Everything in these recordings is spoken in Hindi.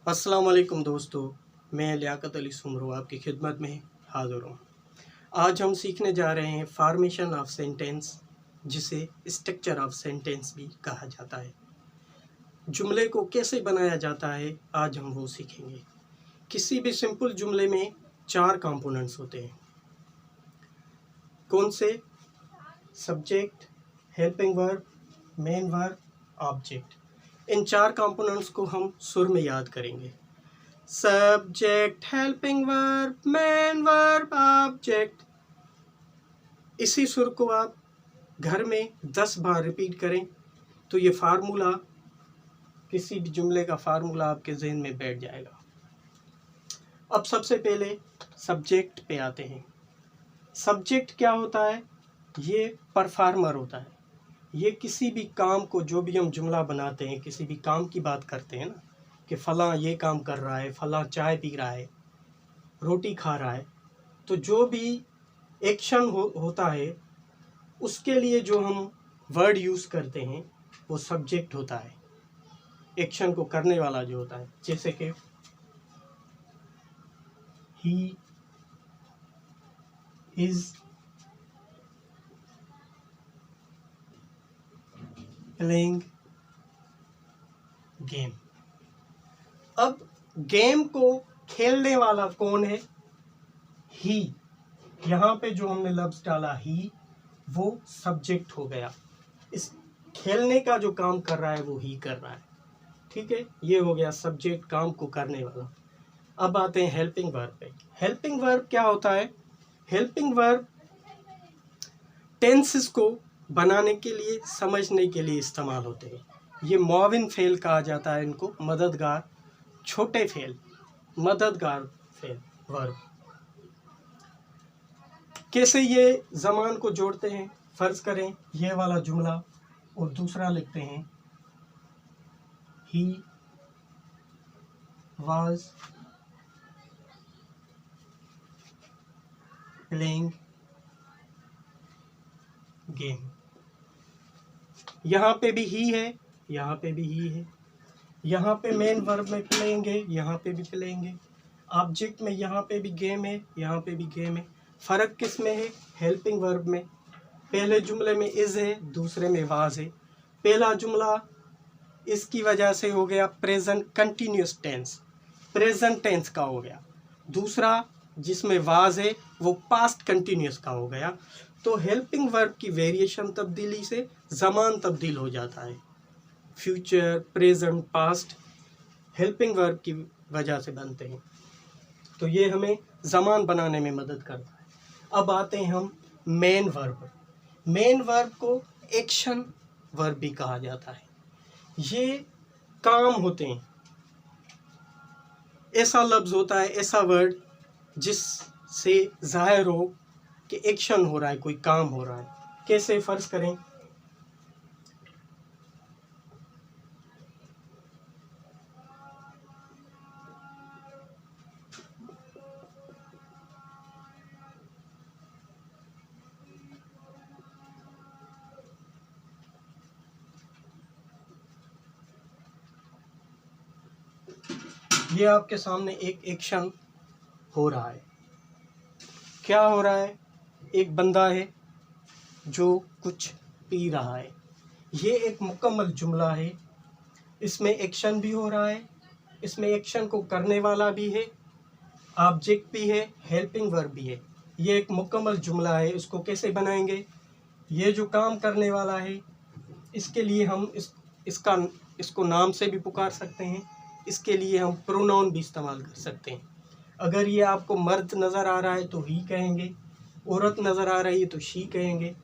अस्सलाम वालेकुम दोस्तों, मैं लियाकत अली सुमरो आपकी खिदमत में हाज़िर हूँ। आज हम सीखने जा रहे हैं फॉर्मेशन ऑफ सेंटेंस, जिसे स्ट्रक्चर ऑफ सेंटेंस भी कहा जाता है। जुमले को कैसे बनाया जाता है आज हम वो सीखेंगे। किसी भी सिंपल जुमले में 4 कंपोनेंट्स होते हैं। कौन से? Subject, helping verb, main verb, object. इन 4 कंपोनेंट्स को हम सुर में याद करेंगे। Subject, helping verb, main verb, object. इसी सुर को आप घर में 10 बार रिपीट करें तो ये फार्मूला, किसी भी जुमले का फार्मूला आपके जहन में बैठ जाएगा। अब सबसे पहले सब्जेक्ट पे आते हैं। सब्जेक्ट क्या होता है? ये परफॉर्मर होता है। ये किसी भी काम को, जो भी हम जुमला बनाते हैं, किसी भी काम की बात करते हैं ना, कि फ़लाँ ये काम कर रहा है, फ़लाँ चाय पी रहा है, रोटी खा रहा है, तो जो भी एक्शन होता है उसके लिए जो हम वर्ड यूज़ करते हैं वो सब्जेक्ट होता है। एक्शन को करने वाला जो होता है, जैसे कि ही इज़ प्लेइंग गेम। अब गेम को खेलने वाला कौन है? ही। यहाँ पे जो हमने लफ्ज़ डाला ही, वो सब्जेक्ट हो गया। इस खेलने का जो काम कर रहा है वो ही कर रहा है। ठीक है, ये हो गया सब्जेक्ट, काम को करने वाला। अब आते हैं हेल्पिंग वर्ब पे। हेल्पिंग वर्ब क्या होता है? हेल्पिंग वर्ब टेंसेस को बनाने के लिए, समझने के लिए इस्तेमाल होते हैं। ये मुआविन फेल कहा जाता है इनको, मददगार, छोटे फेल, मददगार फेल वर्ब। कैसे ये ज़मान को जोड़ते हैं? फ़र्ज़ करें ये वाला जुमला और दूसरा लिखते हैं, ही वाज प्लेइंग गेम। यहाँ पे भी ही है, यहाँ पे भी ही है, यहाँ पे मेन वर्ब में प्लेइंग है, यहाँ पे भी प्लेइंग है। ऑब्जेक्ट में यहाँ पे भी गेम है, यहाँ पे भी गेम है। फ़र्क किस में है? हेल्पिंग वर्ब में। पहले जुमले में इज़ है, दूसरे में वाज है। पहला जुमला इसकी वजह से हो गया present continuous tense, present tense का हो गया। दूसरा जिसमें वाज है वो पास्ट कंटिन्यूस का हो गया। तो हेल्पिंग वर्ब की वेरिएशन, तब्दीली से ज़मान तब्दील हो जाता है। Future, present, past helping verb की वजह से बनते हैं। तो ये हमें ज़मान बनाने में मदद करता है। अब आते हैं हम मेन वर्ब। मेन वर्ब को एक्शन वर्ब भी कहा जाता है। ये काम होते हैं, ऐसा लफ्ज़ होता है, ऐसा वर्ड जिससे ज़ाहिर हो कि एक्शन हो रहा है, कोई काम हो रहा है। कैसे? फ़र्ज़ करें ये आपके सामने एक एक्शन हो रहा है। क्या हो रहा है? एक बंदा है जो कुछ पी रहा है। ये एक मुकम्मल जुमला है। इसमें एक्शन भी हो रहा है, इसमें एक्शन को करने वाला भी है, ऑब्जेक्ट भी है, हेल्पिंग वर्ब भी है। ये एक मुकम्मल जुमला है। इसको कैसे बनाएंगे? ये जो काम करने वाला है, इसके लिए हम इसको नाम से भी पुकार सकते हैं। इसके लिए हम प्रोनाउन भी इस्तेमाल कर सकते हैं। अगर ये आपको मर्द नज़र आ रहा है तो ही कहेंगे, औरत नज़र आ रही है तो शी कहेंगे।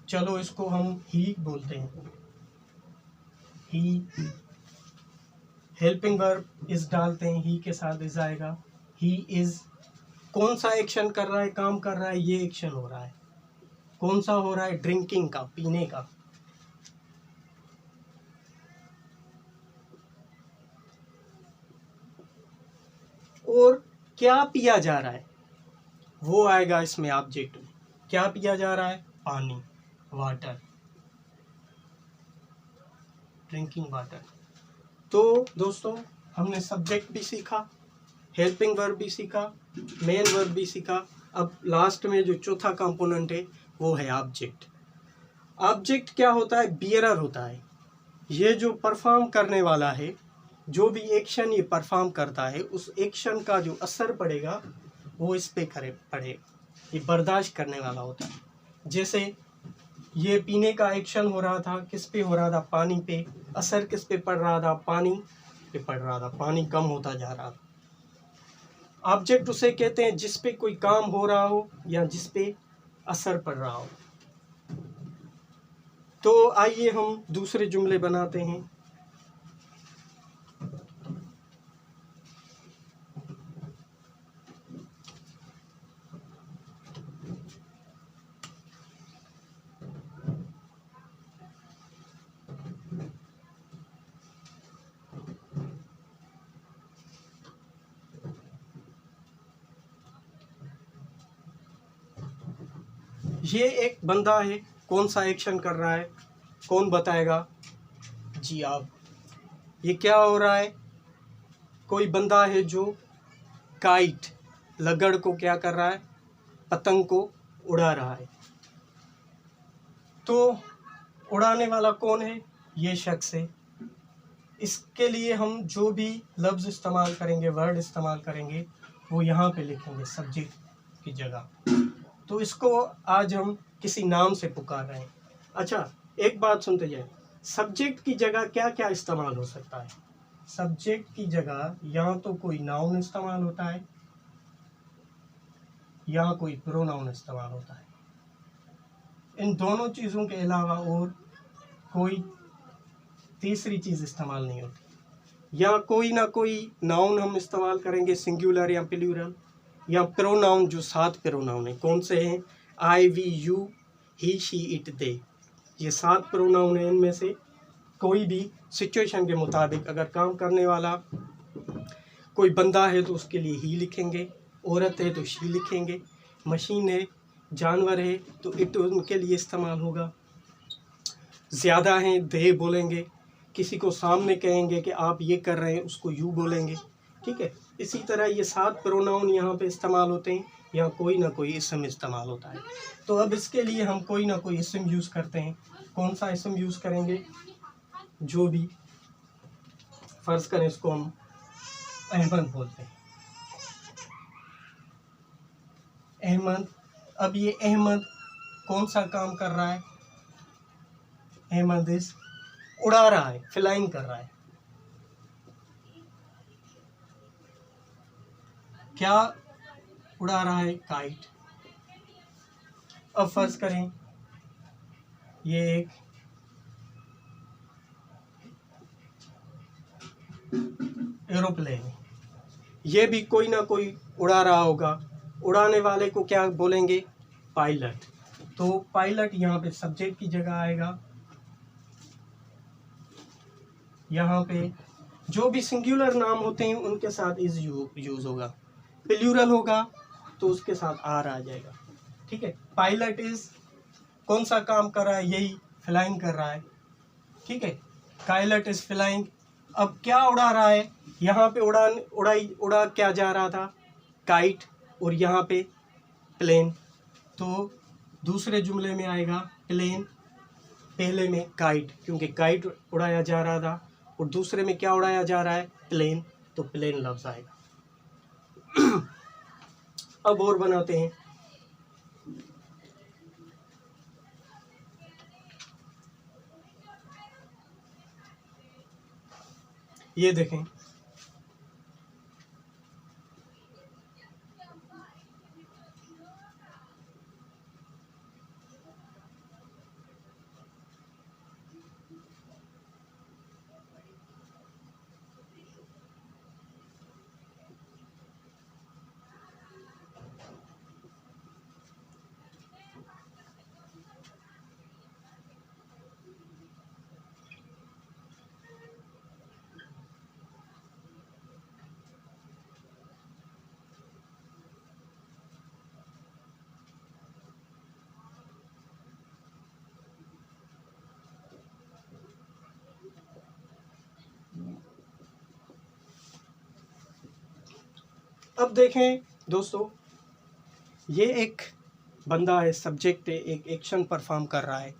चलो इसको हम ही बोलते हैं। ही। हेल्पिंग वर्ब इज़ डालते हैं, ही के साथ इज़ आएगा। ही इज़ कौन सा एक्शन कर रहा है, काम कर रहा है? ये एक्शन हो रहा है। कौन सा हो रहा है? ड्रिंकिंग का, पीने का। और क्या पिया जा रहा है वो आएगा इसमें ऑब्जेक्ट में। क्या पिया जा रहा है? पानी, वाटर, ड्रिंकिंग वाटर। तो दोस्तों, हमने सब्जेक्ट भी सीखा, हेल्पिंग वर्ब भी सीखा, मेन वर्ब भी सीखा। अब लास्ट में जो चौथा कंपोनेंट है वो है ऑब्जेक्ट। ऑब्जेक्ट क्या होता है? बियरर होता है। ये जो परफॉर्म करने वाला है, जो भी एक्शन ये परफॉर्म करता है, उस एक्शन का जो असर पड़ेगा वो इस पे पड़ेगा। ये बर्दाश्त करने वाला होता है। जैसे ये पीने का एक्शन हो रहा था, किस पे हो रहा था? पानी पे। असर किस पे पड़ रहा था? पानी पे पड़ रहा था, पानी कम होता जा रहा था। ऑब्जेक्ट उसे कहते हैं जिस पे कोई काम हो रहा हो या जिस पे असर पड़ रहा हो। तो आइए हम दूसरे जुमले बनाते हैं। ये एक बंदा है, कौन सा एक्शन कर रहा है? कौन बताएगा? जी आप। ये क्या हो रहा है? कोई बंदा है जो काइट, लगड़ को क्या कर रहा है? पतंग को उड़ा रहा है। तो उड़ाने वाला कौन है? ये शख्स है। इसके लिए हम जो भी लफ्ज़ इस्तेमाल करेंगे, वर्ड इस्तेमाल करेंगे, वो यहाँ पे लिखेंगे सब्जेक्ट की जगह। तो इसको आज हम किसी नाम से पुकार रहे हैं। अच्छा, एक बात सुनते जाए, सब्जेक्ट की जगह क्या क्या इस्तेमाल हो सकता है? सब्जेक्ट की जगह या तो कोई नाउन इस्तेमाल होता है या कोई प्रोनाउन इस्तेमाल होता है। इन दोनों चीज़ों के अलावा और कोई तीसरी चीज़ इस्तेमाल नहीं होती। या कोई ना कोई नाउन हम इस्तेमाल करेंगे, सिंगुलर या प्लूरल, या प्रोनाउन जो 7 प्रोनाउन है। कौन से हैं? I, we, you, he, she, it, they. ये 7 प्रोनाउन है। इनमें से कोई भी सिचुएशन के मुताबिक, अगर काम करने वाला कोई बंदा है तो उसके लिए ही लिखेंगे, औरत है तो शी लिखेंगे, मशीन है, जानवर है तो इट उनके लिए इस्तेमाल होगा। ज़्यादा हैं, दे बोलेंगे। किसी को सामने कहेंगे कि आप ये कर रहे हैं, उसको यू बोलेंगे। ठीक है। इसी तरह ये 7 प्रोनाउन यहाँ पे इस्तेमाल होते हैं। यहाँ कोई ना कोई इसम इस्तेमाल होता है। तो अब इसके लिए हम कोई ना कोई इसम यूज़ करते हैं। कौन सा इसम यूज़ करेंगे? जो भी, फ़र्ज़ करें इसको हम अहमद बोलते हैं। अहमद। अब ये अहमद कौन सा काम कर रहा है? अहमद इस उड़ा रहा है, फ्लाइंग कर रहा है। क्या उड़ा रहा है? काइट। अब फर्ज करें ये एक एरोप्लेन है, ये भी कोई ना कोई उड़ा रहा होगा। उड़ाने वाले को क्या बोलेंगे? पायलट। तो पायलट यहाँ पे सब्जेक्ट की जगह आएगा। यहाँ पे जो भी सिंगुलर नाम होते हैं उनके साथ इज यूज होगा। प्लूरल होगा तो उसके साथ आर आ जाएगा। ठीक है। पायलट इज कौन सा काम कर रहा है? यही फ्लाइंग कर रहा है। ठीक है। Pilot is flying. अब क्या उड़ा रहा है? यहाँ पे उड़ा क्या जा रहा था? काइट। और यहाँ पे प्लेन। तो दूसरे जुमले में आएगा प्लेन, पहले में काइट, क्योंकि काइट उड़ाया जा रहा था, और दूसरे में क्या उड़ाया जा रहा है? प्लेन। तो प्लेन लफ्ज़ आएगा। अब और बनाते हैं। ये देखें, अब देखें दोस्तों, ये एक बंदा है, सब्जेक्ट है, एक एक्शन परफॉर्म कर रहा है।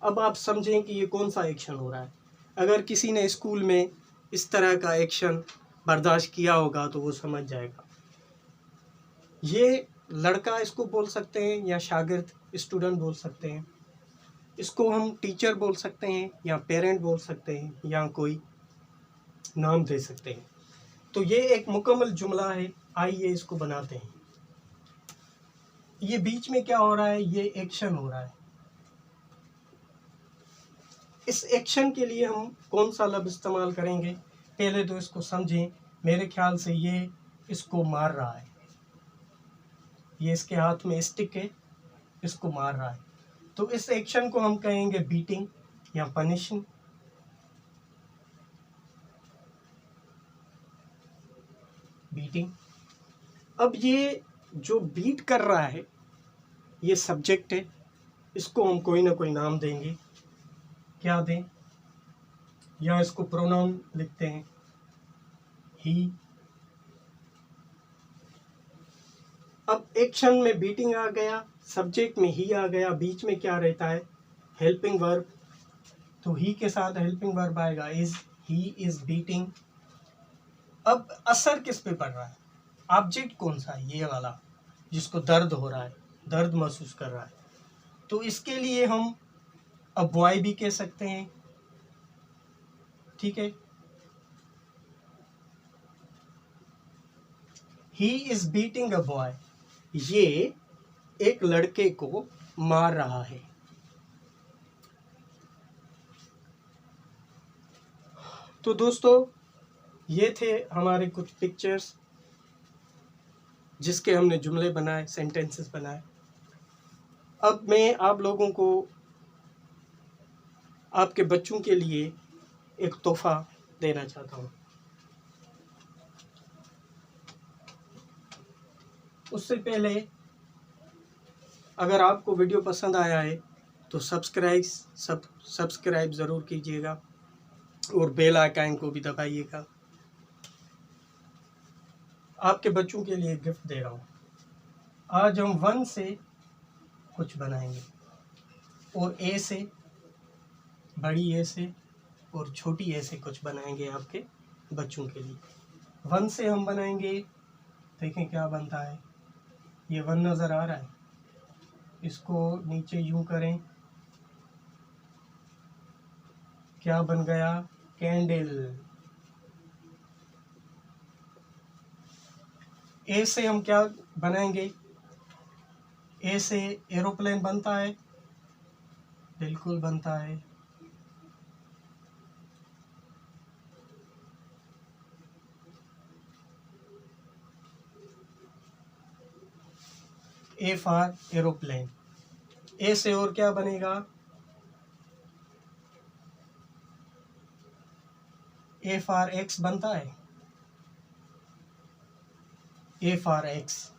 अब आप समझें कि ये कौन सा एक्शन हो रहा है। अगर किसी ने स्कूल में इस तरह का एक्शन बर्दाश्त किया होगा तो वो समझ जाएगा। ये लड़का इसको बोल सकते हैं या शागिर्द, स्टूडेंट बोल सकते हैं। इसको हम टीचर बोल सकते हैं या पेरेंट बोल सकते हैं या कोई नाम दे सकते हैं। तो ये एक मुकम्मल जुमला है। आइए इसको बनाते हैं। ये बीच में क्या हो रहा है, ये एक्शन हो रहा है। इस एक्शन के लिए हम कौन सा लफ्ज़ इस्तेमाल करेंगे, पहले तो इसको समझें। मेरे ख्याल से ये इसको मार रहा है, ये इसके हाथ में स्टिक है, इसको मार रहा है। तो इस एक्शन को हम कहेंगे बीटिंग या पनिशिंग। बीटिंग। अब ये जो बीट कर रहा है ये सब्जेक्ट है, इसको हम कोई ना कोई नाम देंगे। क्या दें, या इसको प्रोनाउन लिखते हैं, ही। अब एक्शन में बीटिंग आ गया, सब्जेक्ट में ही आ गया, बीच में क्या रहता है, हेल्पिंग वर्ब। तो ही के साथ हेल्पिंग वर्ब आएगा, इज। He is beating. अब असर किस पे पड़ रहा है, ऑब्जेक्ट कौन सा है, ये वाला जिसको दर्द हो रहा है, दर्द महसूस कर रहा है। तो इसके लिए हम अब बॉय भी कह सकते हैं, ठीक है। He is beating a boy, ये एक लड़के को मार रहा है। तो दोस्तों, ये थे हमारे कुछ पिक्चर्स जिसके हमने जुमले बनाए, सेंटेंसेस बनाए। अब मैं आप लोगों को, आपके बच्चों के लिए एक तोहफा देना चाहता हूँ। उससे पहले अगर आपको वीडियो पसंद आया है तो सब्सक्राइब ज़रूर कीजिएगा और बेल आइकन को भी दबाइएगा। आपके बच्चों के लिए गिफ्ट दे रहा हूँ। आज हम 1 से कुछ बनाएंगे और ए से, बड़ी ए से और छोटी ए से कुछ बनाएंगे आपके बच्चों के लिए। 1 से हम बनाएंगे, देखें क्या बनता है। ये 1 नज़र आ रहा है, इसको नीचे यूं करें, क्या बन गया, कैंडल। ए से हम क्या बनाएंगे, ए से एरोप्लेन बनता है, बिल्कुल बनता है। A for aeroplane. ए से और क्या बनेगा, ए फॉर एक्स बनता है, ए फॉर एक्स।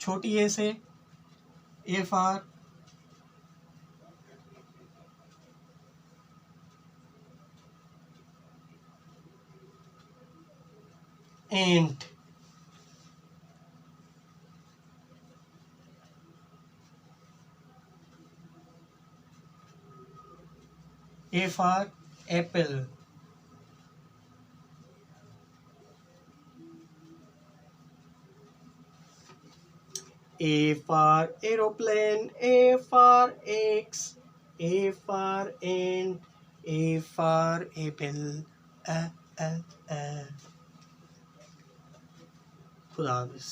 छोटी ए से A for ant. A for Apple. A for aeroplane, A for X, A for ant, A for apple, A. खुदा हाफिज़।